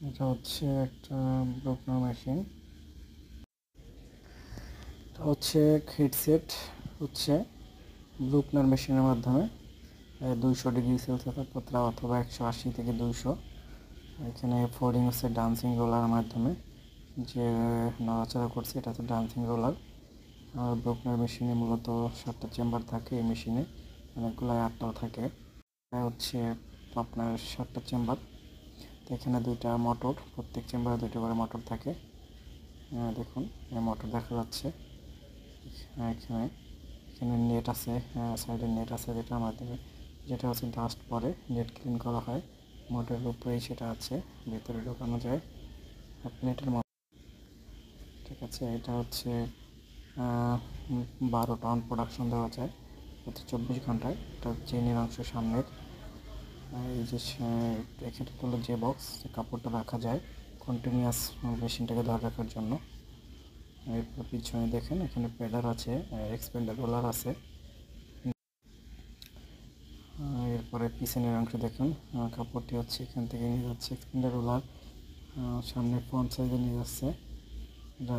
এটা হচ্ছে একটা ব্রুকনার মেশিন। এটা হচ্ছে হেডসেট হচ্ছে ব্রুকনার মেশিনের মাধ্যমে 200 ডিগ্রি সেলসিয়াস তাপমাত্রা অথবা 180 থেকে 200। এখানে ফোল্ডিং হচ্ছে ডান্সিং রোলারের মাধ্যমে যে নড়াচড়া করছে, এটা হচ্ছে ডান্সিং রোলার। আর ব্রুকনার মেশিনে মূলত 7টা চেম্বার থাকে। এই মেশিনে অনেকগুলো 8টাও থাকে। এটা হচ্ছে আপনার 7টা চেম্বার। তো এখানে 2টা মোটর, প্রত্যেক চেম্বারে 2টা করে মোটর থাকে। দেখুন মোটর দেখা যাচ্ছে। এখানে এখানে নেট আছে, সাইডে নেট আছে যেটার মাধ্যমে যেটা হচ্ছে ডাস্ট পরে নেট ক্লিন করা হয়। মোটরের উপরেই সেটা আছে, ভেতরে ঢোকানো যায় প্লেটের মতো। ঠিক আছে, এটা হচ্ছে 12 টন প্রোডাকশন দেওয়া যায় প্রতি 24 ঘন্টায়। এটা চেনের অংশ সামনের। এই যে এখানে হলো যে বক্স, কাপড়টা রাখা যায় কন্টিনিউয়াস মেশিনটাকে ধরে রাখার জন্য। এরপর পিছনে দেখেন এখানে প্যাডার আছে, এক্সপেন্ডার রোলার আছে। এরপরে পিছনের অংশ দেখুন, কাপড়টি হচ্ছে এখান থেকে নিয়ে যাচ্ছে এক্সপেন্ডার রোলার, সামনে ফ্রন্ট সাইডে নিয়ে যাচ্ছে।